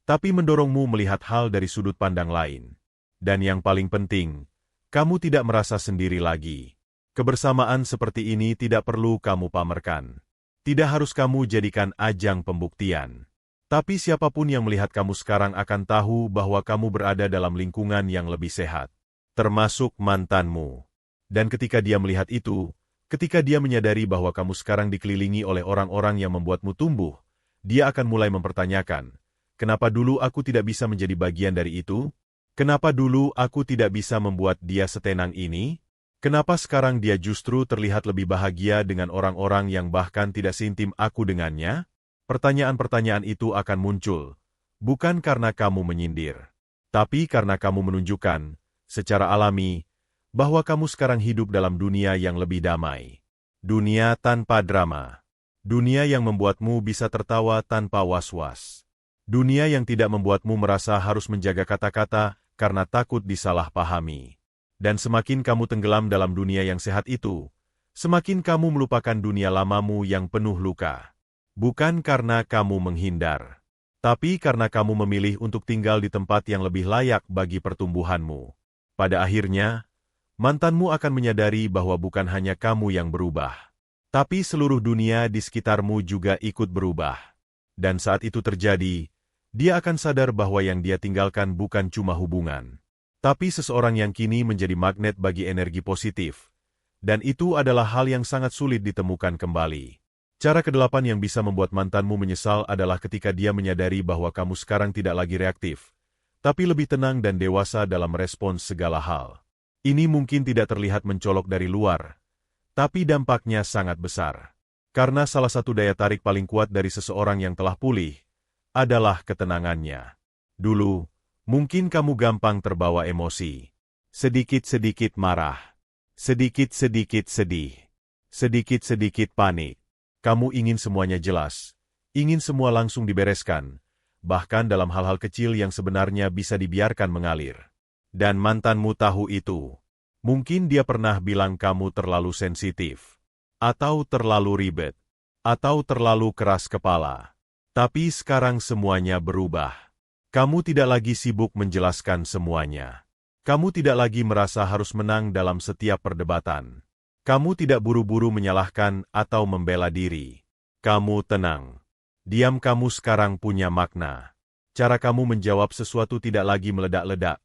tapi mendorongmu melihat hal dari sudut pandang lain. Dan yang paling penting, kamu tidak merasa sendiri lagi. Kebersamaan seperti ini tidak perlu kamu pamerkan. Tidak harus kamu jadikan ajang pembuktian. Tapi siapapun yang melihat kamu sekarang akan tahu bahwa kamu berada dalam lingkungan yang lebih sehat. Termasuk mantanmu. Dan ketika dia melihat itu, ketika dia menyadari bahwa kamu sekarang dikelilingi oleh orang-orang yang membuatmu tumbuh, dia akan mulai mempertanyakan, kenapa dulu aku tidak bisa menjadi bagian dari itu? Kenapa dulu aku tidak bisa membuat dia setenang ini? Kenapa sekarang dia justru terlihat lebih bahagia dengan orang-orang yang bahkan tidak seintim aku dengannya? Pertanyaan-pertanyaan itu akan muncul, bukan karena kamu menyindir, tapi karena kamu menunjukkan, secara alami, bahwa kamu sekarang hidup dalam dunia yang lebih damai. Dunia tanpa drama. Dunia yang membuatmu bisa tertawa tanpa was-was. Dunia yang tidak membuatmu merasa harus menjaga kata-kata karena takut disalahpahami. Dan semakin kamu tenggelam dalam dunia yang sehat itu, semakin kamu melupakan dunia lamamu yang penuh luka. Bukan karena kamu menghindar, tapi karena kamu memilih untuk tinggal di tempat yang lebih layak bagi pertumbuhanmu. Pada akhirnya, mantanmu akan menyadari bahwa bukan hanya kamu yang berubah, tapi seluruh dunia di sekitarmu juga ikut berubah. Dan saat itu terjadi, dia akan sadar bahwa yang dia tinggalkan bukan cuma hubungan, tapi seseorang yang kini menjadi magnet bagi energi positif. Dan itu adalah hal yang sangat sulit ditemukan kembali. Cara ke-8 yang bisa membuat mantanmu menyesal adalah ketika dia menyadari bahwa kamu sekarang tidak lagi reaktif, tapi lebih tenang dan dewasa dalam merespons segala hal. Ini mungkin tidak terlihat mencolok dari luar, tapi dampaknya sangat besar. Karena salah satu daya tarik paling kuat dari seseorang yang telah pulih adalah ketenangannya. Dulu, mungkin kamu gampang terbawa emosi. Sedikit-sedikit marah, sedikit-sedikit sedih, sedikit-sedikit panik. Kamu ingin semuanya jelas, ingin semua langsung dibereskan, bahkan dalam hal-hal kecil yang sebenarnya bisa dibiarkan mengalir. Dan mantanmu tahu itu. Mungkin dia pernah bilang kamu terlalu sensitif, atau terlalu ribet, atau terlalu keras kepala. Tapi sekarang semuanya berubah. Kamu tidak lagi sibuk menjelaskan semuanya. Kamu tidak lagi merasa harus menang dalam setiap perdebatan. Kamu tidak buru-buru menyalahkan atau membela diri. Kamu tenang. Diam kamu sekarang punya makna. Cara kamu menjawab sesuatu tidak lagi meledak-ledak,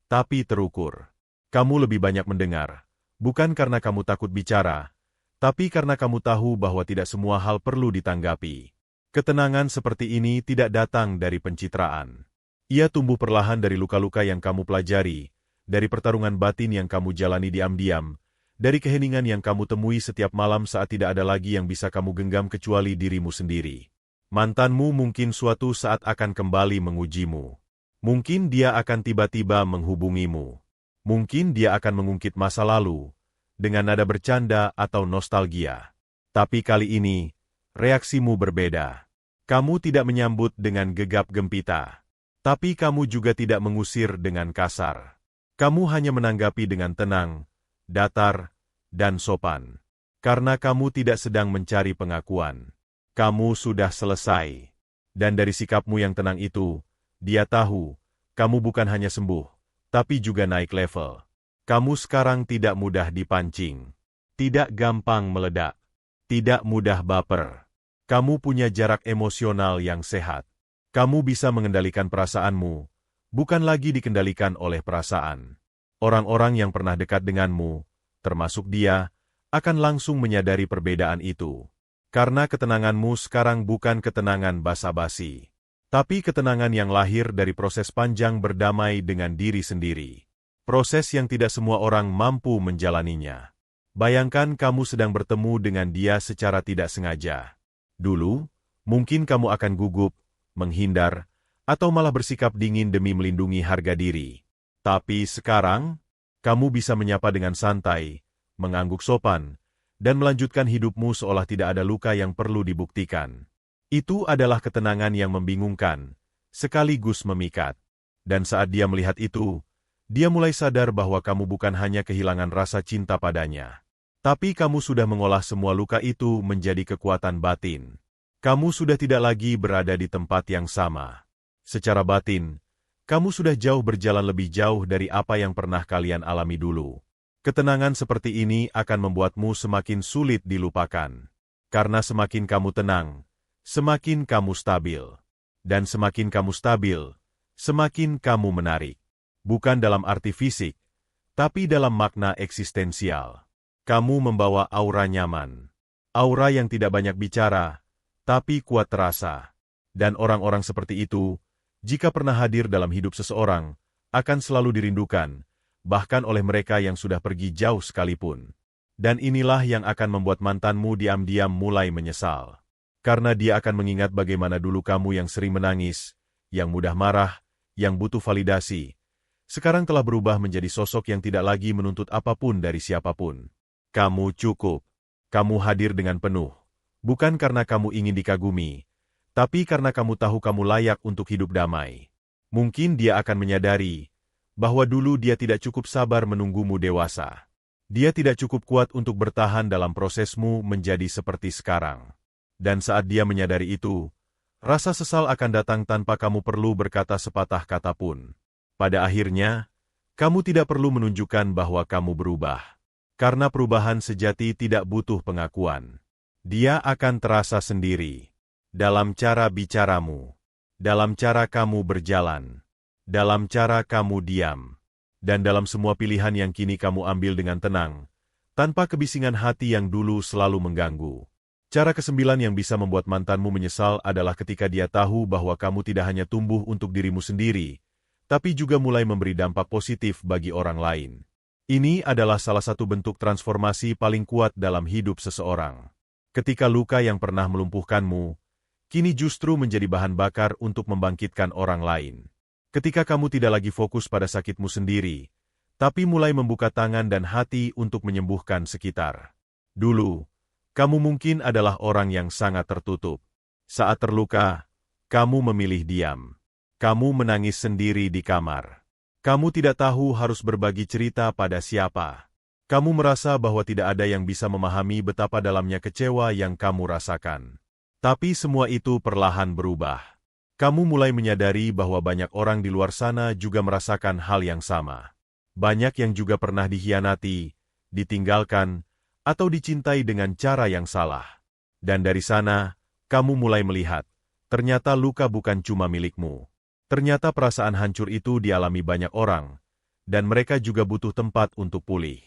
tapi terukur. Kamu lebih banyak mendengar, bukan karena kamu takut bicara, tapi karena kamu tahu bahwa tidak semua hal perlu ditanggapi. Ketenangan seperti ini tidak datang dari pencitraan. Ia tumbuh perlahan dari luka-luka yang kamu pelajari, dari pertarungan batin yang kamu jalani diam-diam, dari keheningan yang kamu temui setiap malam saat tidak ada lagi yang bisa kamu genggam kecuali dirimu sendiri. Mantanmu mungkin suatu saat akan kembali mengujimu. Mungkin dia akan tiba-tiba menghubungimu. Mungkin dia akan mengungkit masa lalu, dengan nada bercanda atau nostalgia. Tapi kali ini, reaksimu berbeda. Kamu tidak menyambut dengan gegap gempita. Tapi kamu juga tidak mengusir dengan kasar. Kamu hanya menanggapi dengan tenang, datar, dan sopan. Karena kamu tidak sedang mencari pengakuan. Kamu sudah selesai. Dan dari sikapmu yang tenang itu, dia tahu, kamu bukan hanya sembuh, tapi juga naik level. Kamu sekarang tidak mudah dipancing. Tidak gampang meledak. Tidak mudah baper. Kamu punya jarak emosional yang sehat. Kamu bisa mengendalikan perasaanmu, bukan lagi dikendalikan oleh perasaan. Orang-orang yang pernah dekat denganmu, termasuk dia, akan langsung menyadari perbedaan itu. Karena ketenanganmu sekarang bukan ketenangan basa-basi, tapi ketenangan yang lahir dari proses panjang berdamai dengan diri sendiri. Proses yang tidak semua orang mampu menjalaninya. Bayangkan kamu sedang bertemu dengan dia secara tidak sengaja. Dulu, mungkin kamu akan gugup, menghindar, atau malah bersikap dingin demi melindungi harga diri. Tapi sekarang, kamu bisa menyapa dengan santai, mengangguk sopan, dan melanjutkan hidupmu seolah tidak ada luka yang perlu dibuktikan. Itu adalah ketenangan yang membingungkan, sekaligus memikat. Dan saat dia melihat itu, dia mulai sadar bahwa kamu bukan hanya kehilangan rasa cinta padanya. Tapi kamu sudah mengolah semua luka itu menjadi kekuatan batin. Kamu sudah tidak lagi berada di tempat yang sama. Secara batin, kamu sudah jauh berjalan lebih jauh dari apa yang pernah kalian alami dulu. Ketenangan seperti ini akan membuatmu semakin sulit dilupakan. Karena semakin kamu tenang, semakin kamu stabil. Dan semakin kamu stabil, semakin kamu menarik. Bukan dalam arti fisik, tapi dalam makna eksistensial. Kamu membawa aura nyaman. Aura yang tidak banyak bicara, tapi kuat terasa. Dan orang-orang seperti itu, jika pernah hadir dalam hidup seseorang, akan selalu dirindukan, bahkan oleh mereka yang sudah pergi jauh sekalipun. Dan inilah yang akan membuat mantanmu diam-diam mulai menyesal. Karena dia akan mengingat bagaimana dulu kamu yang sering menangis, yang mudah marah, yang butuh validasi, sekarang telah berubah menjadi sosok yang tidak lagi menuntut apapun dari siapapun. Kamu cukup. Kamu hadir dengan penuh. Bukan karena kamu ingin dikagumi, tapi karena kamu tahu kamu layak untuk hidup damai. Mungkin dia akan menyadari bahwa dulu dia tidak cukup sabar menunggumu dewasa. Dia tidak cukup kuat untuk bertahan dalam prosesmu menjadi seperti sekarang. Dan saat dia menyadari itu, rasa sesal akan datang tanpa kamu perlu berkata sepatah kata pun. Pada akhirnya, kamu tidak perlu menunjukkan bahwa kamu berubah. Karena perubahan sejati tidak butuh pengakuan. Dia akan terasa sendiri. Dalam cara bicaramu. Dalam cara kamu berjalan. Dalam cara kamu diam, dan dalam semua pilihan yang kini kamu ambil dengan tenang, tanpa kebisingan hati yang dulu selalu mengganggu. Cara kesembilan yang bisa membuat mantanmu menyesal adalah ketika dia tahu bahwa kamu tidak hanya tumbuh untuk dirimu sendiri, tapi juga mulai memberi dampak positif bagi orang lain. Ini adalah salah satu bentuk transformasi paling kuat dalam hidup seseorang. Ketika luka yang pernah melumpuhkanmu, kini justru menjadi bahan bakar untuk membangkitkan orang lain. Ketika kamu tidak lagi fokus pada sakitmu sendiri, tapi mulai membuka tangan dan hati untuk menyembuhkan sekitar. Dulu, kamu mungkin adalah orang yang sangat tertutup. Saat terluka, kamu memilih diam. Kamu menangis sendiri di kamar. Kamu tidak tahu harus berbagi cerita pada siapa. Kamu merasa bahwa tidak ada yang bisa memahami betapa dalamnya kecewa yang kamu rasakan. Tapi semua itu perlahan berubah. Kamu mulai menyadari bahwa banyak orang di luar sana juga merasakan hal yang sama. Banyak yang juga pernah dikhianati, ditinggalkan, atau dicintai dengan cara yang salah. Dan dari sana, kamu mulai melihat, ternyata luka bukan cuma milikmu. Ternyata perasaan hancur itu dialami banyak orang, dan mereka juga butuh tempat untuk pulih.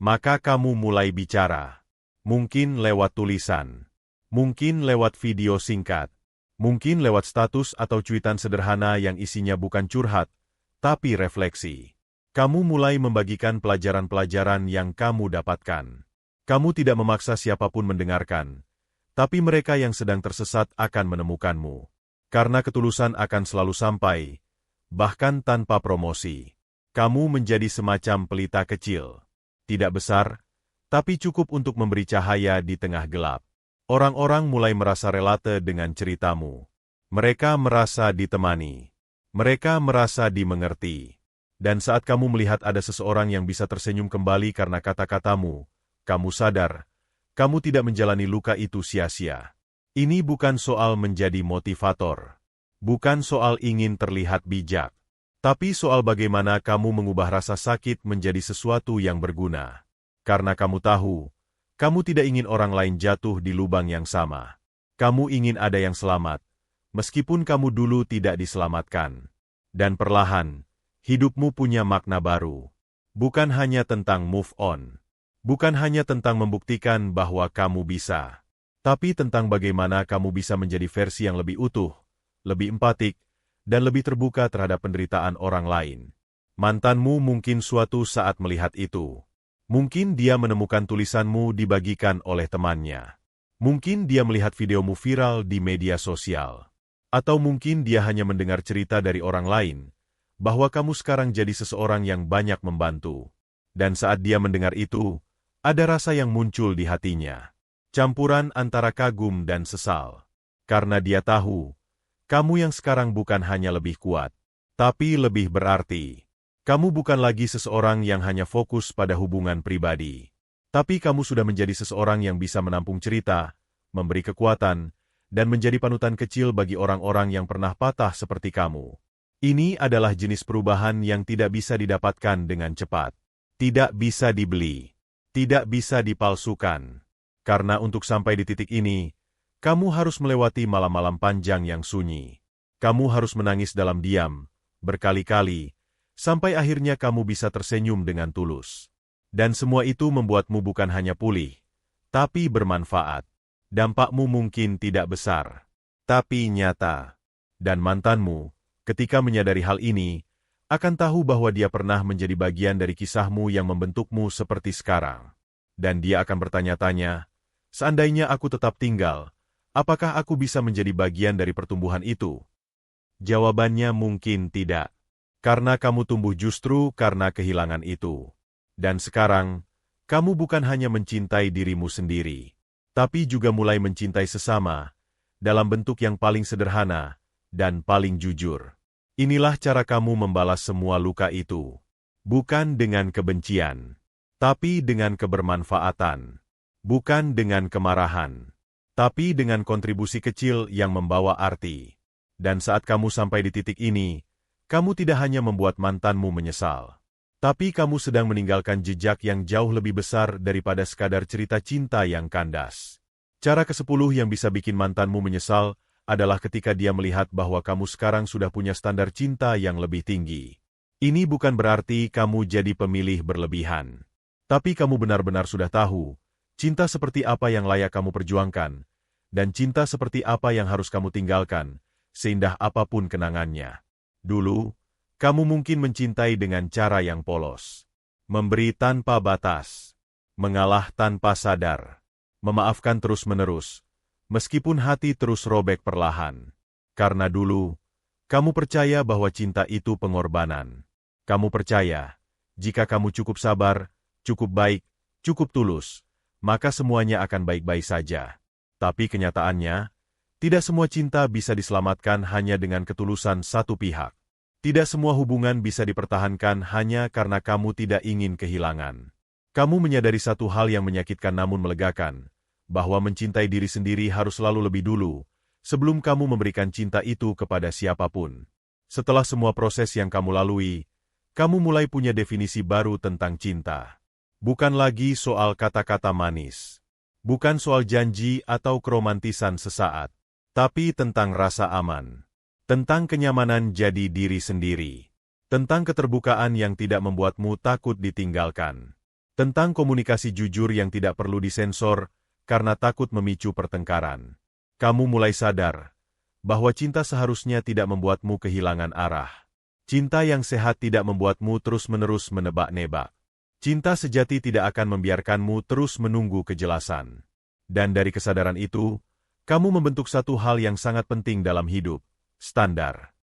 Maka kamu mulai bicara. Mungkin lewat tulisan. Mungkin lewat video singkat. Mungkin lewat status atau cuitan sederhana yang isinya bukan curhat, tapi refleksi. Kamu mulai membagikan pelajaran-pelajaran yang kamu dapatkan. Kamu tidak memaksa siapapun mendengarkan, tapi mereka yang sedang tersesat akan menemukanmu. Karena ketulusan akan selalu sampai, bahkan tanpa promosi. Kamu menjadi semacam pelita kecil. Tidak besar, tapi cukup untuk memberi cahaya di tengah gelap. Orang-orang mulai merasa relate dengan ceritamu. Mereka merasa ditemani. Mereka merasa dimengerti. Dan saat kamu melihat ada seseorang yang bisa tersenyum kembali karena kata-katamu, kamu sadar, kamu tidak menjalani luka itu sia-sia. Ini bukan soal menjadi motivator. Bukan soal ingin terlihat bijak. Tapi soal bagaimana kamu mengubah rasa sakit menjadi sesuatu yang berguna. Karena kamu tahu, kamu tidak ingin orang lain jatuh di lubang yang sama. Kamu ingin ada yang selamat, meskipun kamu dulu tidak diselamatkan. Dan perlahan, hidupmu punya makna baru. Bukan hanya tentang move on. Bukan hanya tentang membuktikan bahwa kamu bisa. Tapi tentang bagaimana kamu bisa menjadi versi yang lebih utuh, lebih empatik, dan lebih terbuka terhadap penderitaan orang lain. Mantanmu mungkin suatu saat melihat itu. Mungkin dia menemukan tulisanmu dibagikan oleh temannya. Mungkin dia melihat videomu viral di media sosial. Atau mungkin dia hanya mendengar cerita dari orang lain, bahwa kamu sekarang jadi seseorang yang banyak membantu. Dan saat dia mendengar itu, Ada rasa yang muncul di hatinya. Campuran antara kagum dan sesal. Karena dia tahu, kamu yang sekarang bukan hanya lebih kuat, tapi lebih berarti. Kamu bukan lagi seseorang yang hanya fokus pada hubungan pribadi. Tapi kamu sudah menjadi seseorang yang bisa menampung cerita, memberi kekuatan, dan menjadi panutan kecil bagi orang-orang yang pernah patah seperti kamu. Ini adalah jenis perubahan yang tidak bisa didapatkan dengan cepat. Tidak bisa dibeli. Tidak bisa dipalsukan. Karena untuk sampai di titik ini, kamu harus melewati malam-malam panjang yang sunyi. Kamu harus menangis dalam diam, berkali-kali, sampai akhirnya kamu bisa tersenyum dengan tulus. Dan semua itu membuatmu bukan hanya pulih, tapi bermanfaat. Dampakmu mungkin tidak besar, tapi nyata. Dan mantanmu, ketika menyadari hal ini, akan tahu bahwa dia pernah menjadi bagian dari kisahmu yang membentukmu seperti sekarang. Dan dia akan bertanya-tanya, seandainya aku tetap tinggal, apakah aku bisa menjadi bagian dari pertumbuhan itu? Jawabannya mungkin tidak. Karena kamu tumbuh justru karena kehilangan itu. Dan sekarang, kamu bukan hanya mencintai dirimu sendiri, tapi juga mulai mencintai sesama, dalam bentuk yang paling sederhana dan paling jujur. Inilah cara kamu membalas semua luka itu. Bukan dengan kebencian, tapi dengan kebermanfaatan. Bukan dengan kemarahan, tapi dengan kontribusi kecil yang membawa arti. Dan saat kamu sampai di titik ini, kamu tidak hanya membuat mantanmu menyesal, tapi kamu sedang meninggalkan jejak yang jauh lebih besar daripada sekadar cerita cinta yang kandas. Cara ke-10 yang bisa bikin mantanmu menyesal adalah ketika dia melihat bahwa kamu sekarang sudah punya standar cinta yang lebih tinggi. Ini bukan berarti kamu jadi pemilih berlebihan, tapi kamu benar-benar sudah tahu cinta seperti apa yang layak kamu perjuangkan, dan cinta seperti apa yang harus kamu tinggalkan, seindah apapun kenangannya. Dulu, kamu mungkin mencintai dengan cara yang polos, memberi tanpa batas, mengalah tanpa sadar, memaafkan terus-menerus, meskipun hati terus robek perlahan. Karena dulu, kamu percaya bahwa cinta itu pengorbanan. Kamu percaya, jika kamu cukup sabar, cukup baik, cukup tulus, maka semuanya akan baik-baik saja. Tapi kenyataannya, tidak semua cinta bisa diselamatkan hanya dengan ketulusan satu pihak. Tidak semua hubungan bisa dipertahankan hanya karena kamu tidak ingin kehilangan. Kamu menyadari satu hal yang menyakitkan namun melegakan, bahwa mencintai diri sendiri harus selalu lebih dulu, sebelum kamu memberikan cinta itu kepada siapapun. Setelah semua proses yang kamu lalui, kamu mulai punya definisi baru tentang cinta. Bukan lagi soal kata-kata manis. Bukan soal janji atau keromantisan sesaat. Tapi tentang rasa aman. Tentang kenyamanan jadi diri sendiri. Tentang keterbukaan yang tidak membuatmu takut ditinggalkan. Tentang komunikasi jujur yang tidak perlu disensor karena takut memicu pertengkaran. Kamu mulai sadar bahwa cinta seharusnya tidak membuatmu kehilangan arah. Cinta yang sehat tidak membuatmu terus-menerus menebak-nebak. Cinta sejati tidak akan membiarkanmu terus menunggu kejelasan. Dan dari kesadaran itu, kamu membentuk satu hal yang sangat penting dalam hidup. Standar.